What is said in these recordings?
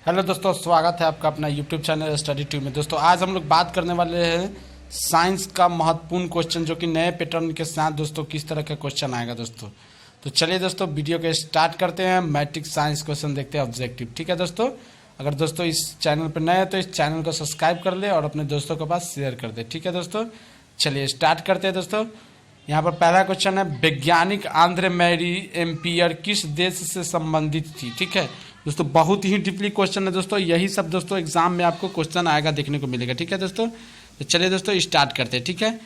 Hello दोस्तों, स्वागत है आपका अपना यूट्यूब चैनल स्टडी ट्यूब में। दोस्तों आज हम लोग बात करने वाले हैं साइंस का महत्वपूर्ण क्वेश्चन, जो कि नए पैटर्न के साथ दोस्तों किस तरह का क्वेश्चन आएगा दोस्तों। तो चलिए दोस्तों वीडियो को स्टार्ट करते हैं। मैट्रिक साइंस क्वेश्चन देखते हैं ऑब्जेक्टिव। ठीक है दोस्तों, अगर दोस्तों इस चैनल पर नए हैं तो इस चैनल को सब्सक्राइब कर ले और अपने दोस्तों के पास शेयर कर दे। ठीक है दोस्तों, चलिए स्टार्ट करते हैं दोस्तों। यहाँ पर पहला क्वेश्चन है, वैज्ञानिक आंद्रे मैरी एम्पियर किस देश से संबंधित थी। ठीक है दोस्तों, बहुत ही डीपली क्वेश्चन है दोस्तों। यही सब दोस्तों एग्जाम में आपको क्वेश्चन आएगा, देखने को मिलेगा। ठीक है दोस्तों, तो चलिए दोस्तों स्टार्ट करते हैं। ठीक है,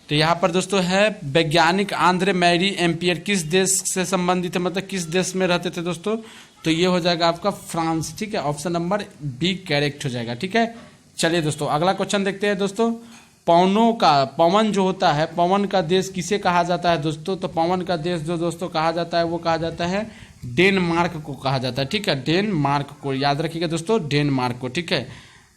तो यहाँ पर दोस्तों है वैज्ञानिक आंद्रे मैरी एम्पियर किस देश से संबंधित है, मतलब किस देश में रहते थे दोस्तों। तो ये हो जाएगा आपका फ्रांस। ठीक है, ऑप्शन नंबर बी करेक्ट हो जाएगा। ठीक है, चलिए दोस्तों अगला क्वेश्चन देखते हैं दोस्तों। पवन जो होता है, पवन का देश किसे कहा जाता है दोस्तों। तो पवन का देश जो दोस्तों कहा जाता है वो कहा जाता है डेनमार्क को कहा जाता है। ठीक है, डेनमार्क को याद रखिएगा दोस्तों, डेनमार्क को। ठीक है,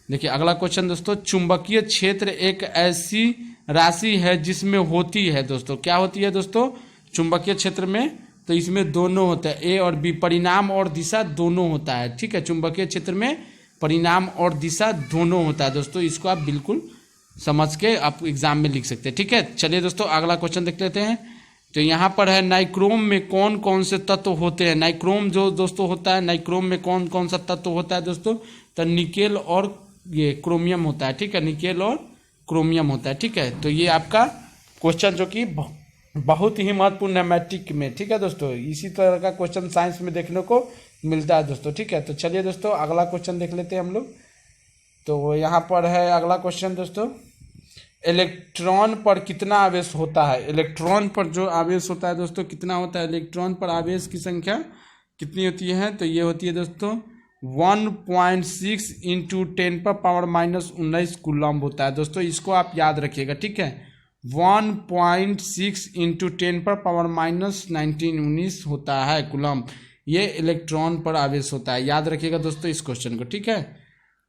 देखिए अगला क्वेश्चन दोस्तों, चुंबकीय क्षेत्र एक ऐसी राशि है जिसमें होती है दोस्तों, क्या होती है दोस्तों चुंबकीय क्षेत्र में। तो इसमें दोनों होता है, ए और बी, परिणाम और दिशा दोनों होता है। ठीक है, चुंबकीय क्षेत्र में परिणाम और दिशा दोनों होता है दोस्तों। इसको आप बिल्कुल समझ के आप एग्जाम में लिख सकते हैं। ठीक है, चलिए दोस्तों अगला क्वेश्चन देख लेते हैं। तो यहाँ पर है, नाइक्रोम में कौन कौन से तत्व होते हैं। नाइक्रोम जो दोस्तों होता है, नाइक्रोम में कौन कौन सा तत्व होता है दोस्तों। तो निकेल और ये क्रोमियम होता है। ठीक है, निकेल और क्रोमियम होता है। ठीक है, तो ये आपका क्वेश्चन जो कि बहुत ही महत्वपूर्ण है मैट्रिक में। ठीक है दोस्तों, इसी तरह का क्वेश्चन साइंस में देखने को मिलता है दोस्तों। ठीक है, तो चलिए दोस्तों अगला क्वेश्चन देख लेते हैं हम लोग। तो यहाँ पर है अगला क्वेश्चन दोस्तों, इलेक्ट्रॉन पर कितना आवेश होता है। इलेक्ट्रॉन पर जो आवेश होता है दोस्तों कितना होता है। इलेक्ट्रॉन पर आवेश की संख्या कितनी होती है। तो ये होती है दोस्तों 1.6 इंटू 10⁻⁻19 कूलम्ब होता है दोस्तों। इसको आप याद रखिएगा। ठीक है, 1.6 इंटू 10⁻⁻19 होता है कूलम्ब। ये इलेक्ट्रॉन पर आवेश होता है, याद रखिएगा दोस्तों इस क्वेश्चन को। ठीक है,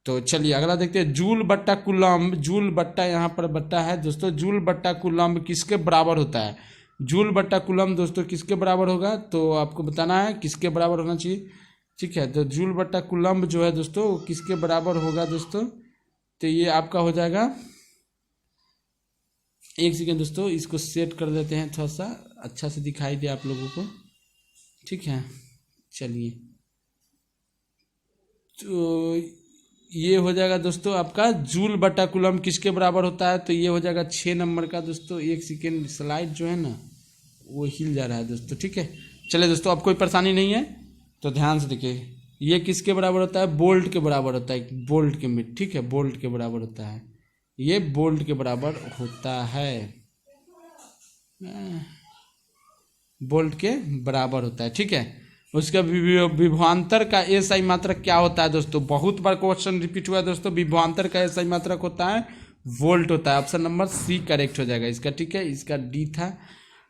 तो चलिए अगला देखते हैं, जूल बट्टा कूलम्ब। जूल बट्टा यहाँ पर बट्टा है दोस्तों, जूल बट्टा कूलम्ब किसके बराबर होता है। जूल बट्टा कूलम्ब दोस्तों किसके बराबर होगा, तो आपको बताना है किसके बराबर होना चाहिए। ठीक है, तो जूल बट्टा कूलम्ब जो है दोस्तों वो किसके बराबर होगा दोस्तों। तो ये आपका हो जाएगा, एक सेकेंड दोस्तों इसको सेट कर देते हैं, थोड़ा सा अच्छा से दिखाई दे आप लोगों को। ठीक है, चलिए तो ये हो जाएगा दोस्तों आपका जूल बटा कूलम्ब किसके बराबर होता है। तो ये हो जाएगा 6 नंबर का दोस्तों। एक सेकेंड, स्लाइड जो है ना वो हिल जा रहा है दोस्तों। ठीक है, चलिए दोस्तों अब कोई परेशानी नहीं है तो ध्यान से देखिए, ये किसके बराबर होता है, बोल्ट के बराबर होता है, बोल्ट के में। ठीक है, बोल्ट के बराबर होता है, ये बोल्ट के बराबर होता है, बोल्ट के बराबर होता है। ठीक है, उसका विभवांतर का एसआई मात्रक क्या होता है दोस्तों। बहुत बार क्वेश्चन रिपीट हुआ है दोस्तों। विभवांतर का एसआई मात्रक होता है वोल्ट होता है। ऑप्शन नंबर सी करेक्ट हो जाएगा इसका। ठीक है, इसका डी था।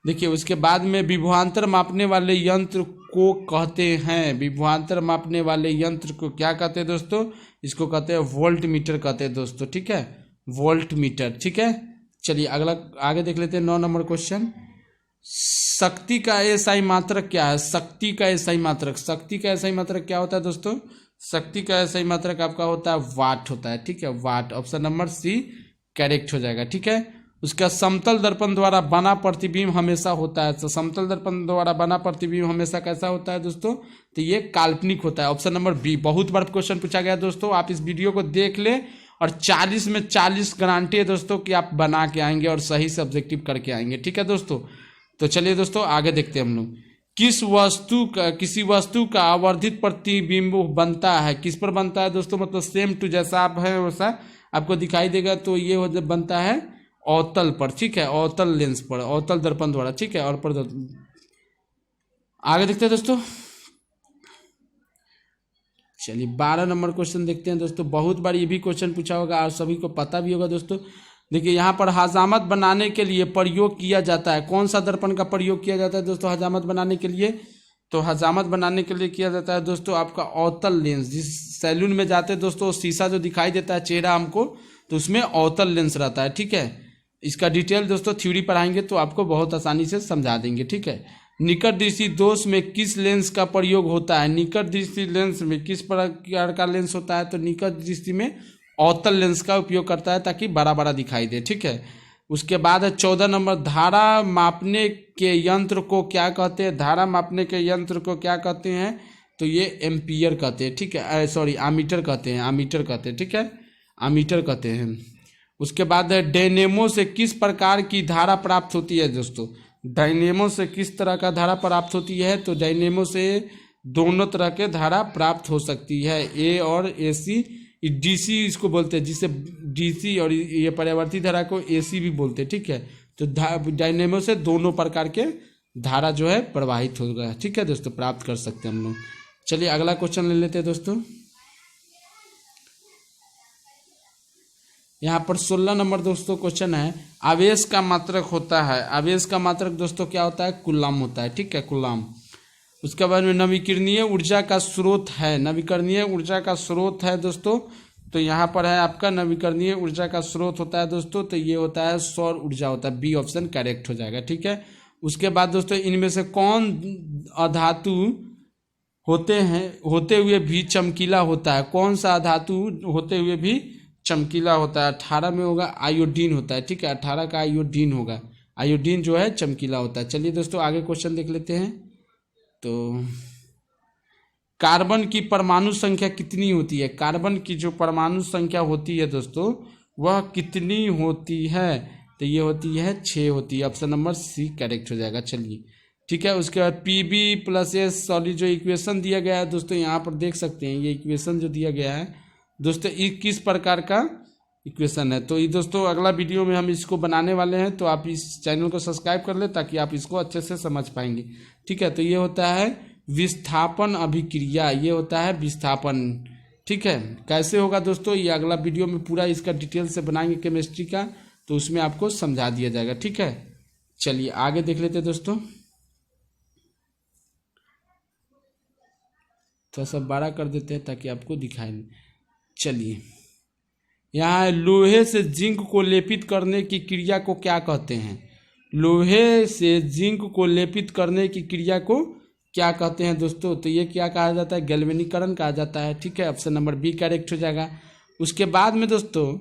देखिए उसके बाद में विभवांतर मापने वाले यंत्र को कहते हैं, विभवांतर मापने वाले यंत्र को क्या कहते हैं दोस्तों, इसको कहते हैं वोल्ट मीटर कहते हैं दोस्तों। ठीक है, वोल्ट मीटर। ठीक है, चलिए अगला आगे देख लेते हैं। 9 नंबर क्वेश्चन, शक्ति का एसआई मात्रक क्या है। शक्ति का एसआई मात्रक, शक्ति का एसआई मात्रक क्या होता है दोस्तों। शक्ति का एसआई मात्रक आपका होता है वाट होता है। ठीक है, वाट। ऑप्शन नंबर सी करेक्ट हो जाएगा। ठीक है, उसका समतल दर्पण द्वारा बना प्रतिबिंब हमेशा होता है। तो समतल दर्पण द्वारा बना प्रतिबिंब हमेशा कैसा होता है दोस्तों, तो ये काल्पनिक होता है। Option number B. बहुत बार क्वेश्चन पूछा गया दोस्तों, आप इस वीडियो को देख ले और 40 में 40 गारंटी है दोस्तों कि आप बना के आएंगे और सही से ऑब्जेक्टिव करके आएंगे। ठीक है दोस्तों, तो चलिए दोस्तों आगे देखते हैं हम लोग। किसी वस्तु का आवर्धित प्रतिबिंब बनता है, किस पर बनता है दोस्तों, मतलब सेम टू जैसा आप है वैसा आपको दिखाई देगा। तो ये बनता है अवतल पर। ठीक है, अवतल लेंस पर, अवतल दर्पण द्वारा। ठीक है, और पर आगे देखते हैं दोस्तों। चलिए 12 नंबर क्वेश्चन देखते हैं दोस्तों। बहुत बार ये भी क्वेश्चन पूछा होगा और सभी को पता भी होगा दोस्तों। देखिए यहाँ पर हजामत बनाने के लिए प्रयोग किया जाता है, कौन सा दर्पण का प्रयोग किया जाता है दोस्तों हजामत बनाने के लिए। तो हजामत बनाने के लिए किया जाता है दोस्तों आपका अवतल लेंस। जिस सैलून में जाते हैं दोस्तों शीशा जो दिखाई देता है चेहरा हमको, तो उसमें अवतल लेंस रहता है। ठीक है, इसका डिटेल दोस्तों थ्योरी पढ़ाएंगे तो आपको बहुत आसानी से समझा देंगे। ठीक है, निकट दृष्टि दोष में किस लेंस का प्रयोग होता है? निकट दृष्टि लेंस में किस प्रकार का लेंस होता है? तो निकट दृष्टि में अवतल लेंस का उपयोग करता है ताकि बड़ा बड़ा दिखाई दे, ठीक है। उसके बाद है 14 नंबर, धारा मापने के यंत्र को क्या कहते हैं? धारा मापने के यंत्र को क्या कहते हैं? तो ये एम्पियर कहते हैं, ठीक है, सॉरी आमीटर कहते हैं, आमीटर कहते हैं, ठीक है, आमीटर कहते हैं। उसके बाद है डायनेमो से किस प्रकार की धारा प्राप्त होती है? दोस्तों डायनेमो से किस तरह का धारा प्राप्त होती है? तो डायनेमो से दोनों तरह के धारा प्राप्त हो सकती है, ए और एसी। डीसी इसको बोलते हैं, जिसे डीसी और ये परावर्तित धारा को एसी भी बोलते हैं, ठीक है। तो डायनेमो से दोनों प्रकार के धारा जो है प्रवाहित होगा, ठीक है दोस्तों, प्राप्त कर सकते हैं हम लोग। चलिए अगला क्वेश्चन ले लेते हैं दोस्तों। यहाँ पर 16 नंबर दोस्तों क्वेश्चन है, आवेश का मात्रक होता है। आवेश का मात्रक दोस्तों क्या होता है? कूलम होता है, ठीक है, कूलम। उसके बाद में नवीकरणीय ऊर्जा का स्रोत है। नवीकरणीय ऊर्जा का स्रोत है दोस्तों, तो यहाँ पर है आपका नवीकरणीय ऊर्जा का स्रोत होता है दोस्तों, तो ये होता है सौर ऊर्जा होता है। बी ऑप्शन करेक्ट हो जाएगा, ठीक है। उसके बाद दोस्तों इनमें से कौन अधातु होते हुए भी चमकीला होता है? कौन सा धातु होते हुए भी चमकीला होता है? 18 में होगा आयोडीन होता है, ठीक है, 18 का आयोडीन होगा। आयोडीन जो है चमकीला होता है। चलिए दोस्तों आगे क्वेश्चन देख लेते हैं। तो कार्बन की परमाणु संख्या कितनी होती है? कार्बन की जो परमाणु संख्या होती है दोस्तों वह कितनी होती है? तो ये होती है 6 होती है। ऑप्शन नंबर सी करेक्ट हो जाएगा। चलिए ठीक है। उसके बाद पीबी प्लस एस सॉरी जो इक्वेशन दिया गया है दोस्तों यहाँ पर देख सकते हैं, ये इक्वेशन जो दिया गया है दोस्तों ये किस प्रकार का इक्वेशन है। तो ये दोस्तों अगला वीडियो में हम इसको बनाने वाले हैं, तो आप इस चैनल को सब्सक्राइब कर ले ताकि आप इसको अच्छे से समझ पाएंगे, ठीक है। तो ये होता है विस्थापन अभिक्रिया, ये होता है विस्थापन, ठीक है। कैसे होगा दोस्तों ये अगला वीडियो में पूरा इसका डिटेल से बनाएंगे केमिस्ट्री का, तो उसमें आपको समझा दिया जाएगा, ठीक है। चलिए आगे देख लेते हैं दोस्तों। थोड़ा सा बड़ा कर देते हैं ताकि आपको दिखाई नहीं। चलिए यहाँ लोहे से जिंक को लेपित करने की क्रिया को क्या कहते हैं? लोहे से जिंक को लेपित करने की क्रिया को क्या कहते हैं दोस्तों? तो ये क्या कहा जाता है? गैल्वेनीकरण कहा जाता है, ठीक है। ऑप्शन नंबर बी करेक्ट हो जाएगा। उसके बाद में दोस्तों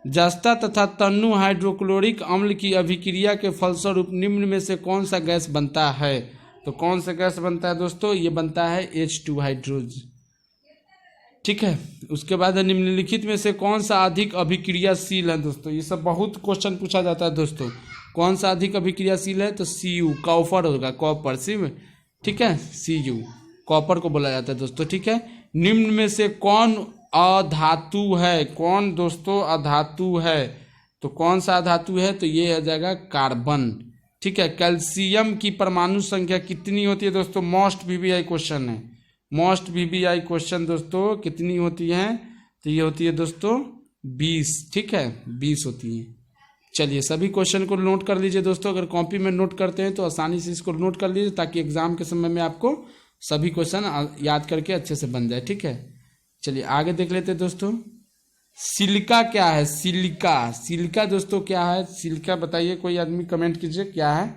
जस्ता तथा तन्नु हाइड्रोक्लोरिक अम्ल की अभिक्रिया के फलस्वरूप निम्न में से कौन सा गैस बनता है? तो कौन सा गैस बनता है दोस्तों? ये बनता है H2 हाइड्रोजन, ठीक है। उसके बाद निम्नलिखित में से कौन सा अधिक अभिक्रियाशील है दोस्तों? ये सब बहुत क्वेश्चन पूछा जाता है दोस्तों। कौन सा अधिक अभिक्रियाशील है? तो Cu कॉपर होगा, कॉपर सी में, ठीक है, Cu कॉपर को बोला जाता है दोस्तों, ठीक है। निम्न में से कौन अधातु है? कौन दोस्तों अधातु है? तो कौन सा अधातु है? तो ये आ जाएगा कार्बन, ठीक है। कैल्शियम की परमाणु संख्या कितनी होती है दोस्तों? मोस्ट वीवीआई क्वेश्चन है, मोस्ट वीवीआई क्वेश्चन दोस्तों कितनी होती है? तो ये होती है दोस्तों 20, ठीक है, 20 होती है। चलिए सभी क्वेश्चन को नोट कर लीजिए दोस्तों। अगर कॉपी में नोट करते हैं तो आसानी से इसको नोट कर लीजिए ताकि एग्जाम के समय में आपको सभी क्वेश्चन याद करके अच्छे से बन जाए, ठीक है। चलिए आगे देख लेते हैं दोस्तों। सिलिका क्या है? सिलिका, सिलिका दोस्तों क्या है? सिलिका बताइए, कोई आदमी कमेंट कीजिए क्या है।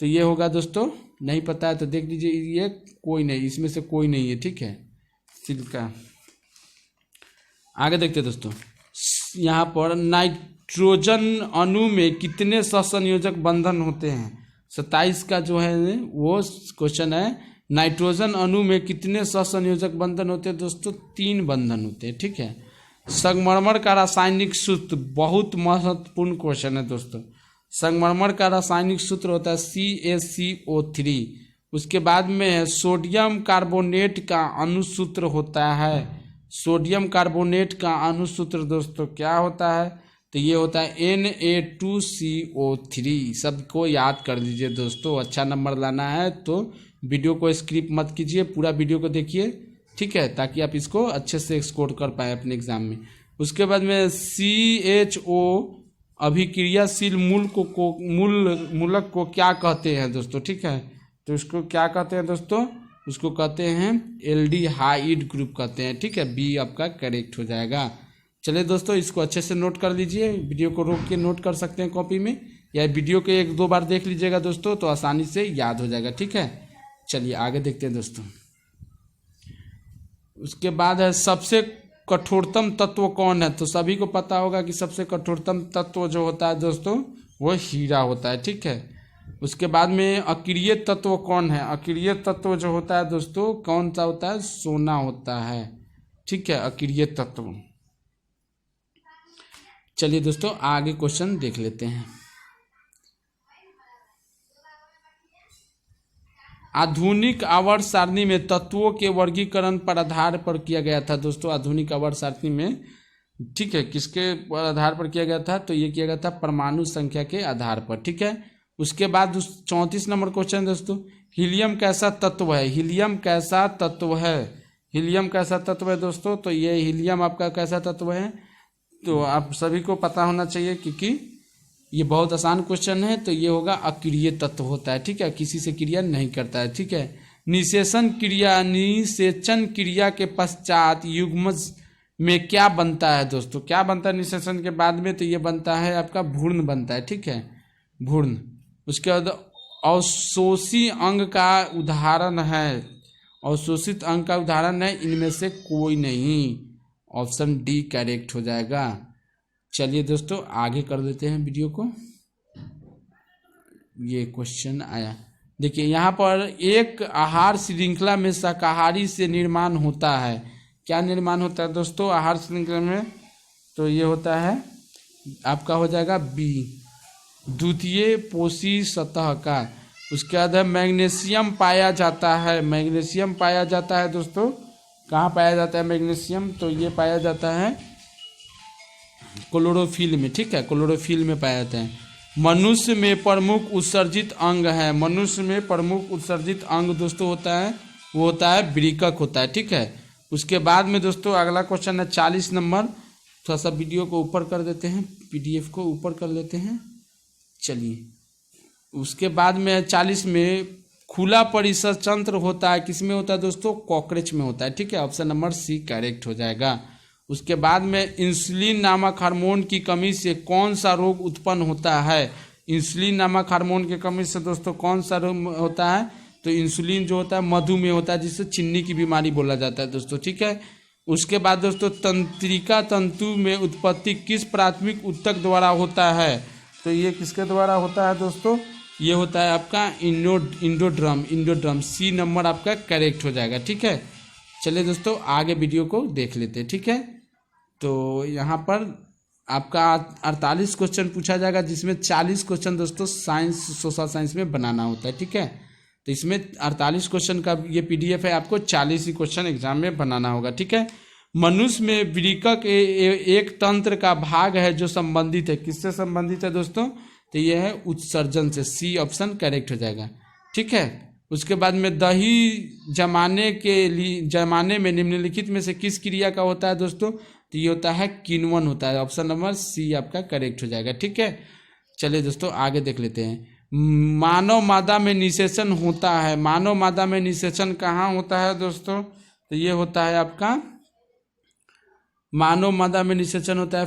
तो ये होगा दोस्तों, नहीं पता है तो देख लीजिए, ये कोई नहीं, इसमें से कोई नहीं है, ठीक है, सिलिका। आगे देखते हैं दोस्तों। यहाँ पर नाइट्रोजन अणु में कितने सहसंयोजक बंधन होते हैं? 27 का जो है वो क्वेश्चन है। नाइट्रोजन अणु में कितने सहसंयोजक बंधन होते हैं दोस्तों? 3 बंधन होते हैं, ठीक है। संगमरमर का रासायनिक सूत्र, बहुत महत्वपूर्ण क्वेश्चन है दोस्तों। संगमरमर का रासायनिक सूत्र होता है CaCO3। उसके बाद में है सोडियम कार्बोनेट का अणुसूत्र होता है। सोडियम कार्बोनेट का अणुसूत्र दोस्तों क्या होता है? तो ये होता है Na2CO3। सबको याद कर लीजिए दोस्तों, अच्छा नंबर लाना है तो वीडियो को स्किप मत कीजिए, पूरा वीडियो को देखिए, ठीक है, ताकि आप इसको अच्छे से स्कोर कर पाए अपने एग्जाम में। उसके बाद में CHO अभिक्रियाशील मूलक को क्या कहते हैं दोस्तों? ठीक है, तो इसको क्या कहते हैं दोस्तों? उसको कहते हैं एल्डिहाइड ग्रुप कहते हैं, ठीक है। बी आपका करेक्ट हो जाएगा। चलिए दोस्तों इसको अच्छे से नोट कर लीजिए, वीडियो को रोक के नोट कर सकते हैं कॉपी में, या वीडियो को 1-2 बार देख लीजिएगा दोस्तों, तो आसानी से याद हो जाएगा। ठीक है, चलिए आगे देखते हैं दोस्तों। उसके बाद है सबसे कठोरतम तत्व कौन है। तो सभी को पता होगा कि सबसे कठोरतम तत्व जो होता है दोस्तों वो हीरा होता है। ठीक है, उसके बाद में अक्रिय तत्व कौन है। अक्रिय तत्व जो होता है दोस्तों कौन सा होता है, सोना होता है। ठीक है, अक्रिय तत्व। चलिए दोस्तों आगे क्वेश्चन देख लेते हैं। आधुनिक आवर्त सारणी में तत्वों के वर्गीकरण पर आधार पर किया गया था दोस्तों। आधुनिक आवर्त सारणी में, ठीक है, किसके आधार पर किया गया था, तो ये किया गया था परमाणु संख्या के आधार पर। ठीक है, उसके बाद 34 नंबर क्वेश्चन दोस्तों, हीलियम कैसा तत्व है। हीलियम कैसा तत्व है। हीलियम कैसा तत्व है दोस्तों, तो ये हीलियम आपका कैसा तत्व है, तो आप सभी को पता होना चाहिए क्योंकि ये बहुत आसान क्वेश्चन है। तो ये होगा अक्रिय तत्व होता है। ठीक है, किसी से क्रिया नहीं करता है। ठीक है, निषेचन क्रिया के पश्चात युग्मज में क्या बनता है दोस्तों, क्या बनता है निषेचन के बाद में, तो ये बनता है आपका भ्रूण बनता है। ठीक है, भ्रूण। उसके बाद अवशोषी अंग का उदाहरण है। अवशोषित अंग का उदाहरण है इनमें से कोई नहीं। ऑप्शन डी करेक्ट हो जाएगा। चलिए दोस्तों आगे कर देते हैं वीडियो को। ये क्वेश्चन आया, देखिए यहाँ पर एक आहार श्रृंखला में शाकाहारी से निर्माण होता है। क्या निर्माण होता है दोस्तों आहार श्रृंखला में, तो ये होता है आपका हो जाएगा बी, द्वितीय पोषी सतह का। उसके बाद मैग्नीशियम पाया जाता है। मैग्नीशियम पाया जाता है दोस्तों, कहाँ पाया जाता है मैग्नीशियम, तो ये पाया जाता है क्लोरोफिल में। ठीक है, क्लोरोफिल में पाया जाता है। मनुष्य में प्रमुख उत्सर्जित अंग है। मनुष्य में प्रमुख उत्सर्जित अंग दोस्तों होता है, वो होता है वृक्क होता है। ठीक है, उसके बाद में दोस्तों अगला क्वेश्चन है 40 नंबर। थोड़ा सा वीडियो को ऊपर कर देते हैं, PDF को ऊपर कर लेते हैं। चलिए, उसके बाद में 40 में खुला परिसर तंत्र होता है, किसमें होता है दोस्तों, कॉकरोच में होता है। ठीक है, ऑप्शन नंबर सी करेक्ट हो जाएगा। उसके बाद में इंसुलिन नामक हार्मोन की कमी से कौन सा रोग उत्पन्न होता है। इंसुलिन नामक हार्मोन की कमी से दोस्तों कौन सा रोग होता है, तो इंसुलिन जो होता है मधुमेह होता है, जिससे चीनी की बीमारी बोला जाता है दोस्तों। ठीक है, उसके बाद दोस्तों तंत्रिका तंतु में उत्पत्ति किस प्राथमिक ऊतक द्वारा होता है, तो ये किसके द्वारा होता है दोस्तों, ये होता है आपका इंडोड्रम। सी नंबर आपका करेक्ट हो जाएगा। ठीक है, चलिए दोस्तों आगे वीडियो को देख लेते हैं। ठीक है, तो यहाँ पर आपका 48 क्वेश्चन पूछा जाएगा, जिसमें 40 क्वेश्चन दोस्तों साइंस सोशल साइंस में बनाना होता है। ठीक है, तो इसमें 48 क्वेश्चन का ये PDF है, आपको 40 ही क्वेश्चन एग्जाम में बनाना होगा। ठीक है, मनुष्य में वृक्क एक तंत्र का भाग है जो संबंधित है, किससे संबंधित है दोस्तों, तो ये है उत्सर्जन से। सी ऑप्शन करेक्ट हो जाएगा। ठीक है, उसके बाद में दही जमाने में निम्नलिखित में से किस क्रिया का होता है दोस्तों, तो ये होता है किण्वन होता है। ऑप्शन नंबर सी आपका करेक्ट हो जाएगा। ठीक है, चलिए दोस्तों आगे देख लेते हैं। मानव मादा में निषेचन होता है। मानव मादा में निषेचन कहाँ होता है दोस्तों, तो ये होता है आपका मानव मादा में निषेचन होता है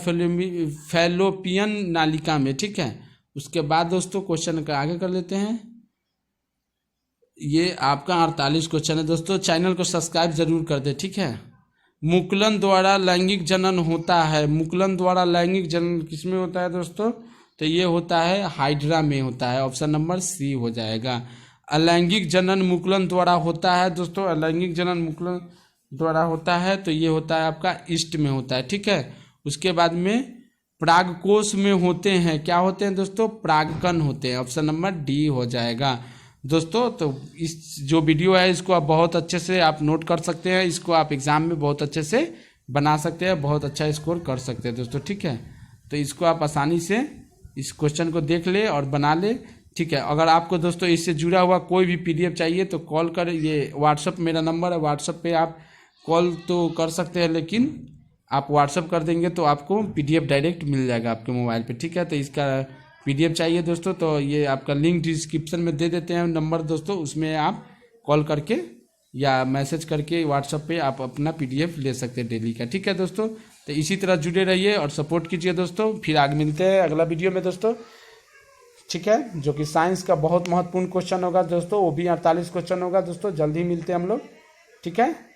फैलोपियन नालिका में। ठीक है, उसके बाद दोस्तों क्वेश्चन का आगे कर लेते हैं। ये आपका 48 क्वेश्चन है दोस्तों, चैनल को सब्सक्राइब जरूर कर दे। ठीक है, मुकुलन द्वारा लैंगिक जनन होता है। मुकुलन द्वारा लैंगिक जनन किसमें होता है दोस्तों, तो ये होता है हाइड्रा में होता है। ऑप्शन नंबर सी हो जाएगा। अलैंगिक जनन मुकुलन द्वारा होता है दोस्तों, अलैंगिक जनन मुकुलन द्वारा होता है, तो ये होता है आपका ईस्ट में होता है। ठीक है, उसके बाद में परागकोश में होते हैं, क्या होते हैं दोस्तों, परागकण होते हैं। ऑप्शन नंबर डी हो जाएगा दोस्तों। तो इस जो वीडियो है इसको आप बहुत अच्छे से आप नोट कर सकते हैं, इसको आप एग्जाम में बहुत अच्छे से बना सकते हैं, बहुत अच्छा स्कोर कर सकते हैं दोस्तों। ठीक है, तो इसको आप आसानी से इस क्वेश्चन को देख ले और बना ले। ठीक है, अगर आपको दोस्तों इससे जुड़ा हुआ कोई भी PDF चाहिए तो कॉल कर, ये व्हाट्सअप मेरा नंबर है, व्हाट्सअप पे आप कॉल तो कर सकते हैं, लेकिन आप व्हाट्सअप कर देंगे तो आपको PDF डायरेक्ट मिल जाएगा आपके मोबाइल पे। ठीक है, तो इसका PDF चाहिए दोस्तों तो ये आपका लिंक डिस्क्रिप्शन में दे देते हैं नंबर दोस्तों, उसमें आप कॉल करके या मैसेज करके व्हाट्सएप पे आप अपना PDF ले सकते हैं डेली का। ठीक है दोस्तों, तो इसी तरह जुड़े रहिए और सपोर्ट कीजिए दोस्तों। फिर आगे मिलते हैं अगला वीडियो में दोस्तों। ठीक है, जो कि साइंस का बहुत महत्वपूर्ण क्वेश्चन होगा दोस्तों, वो भी 48 क्वेश्चन होगा दोस्तों। जल्दी मिलते हैं हम लोग, ठीक है।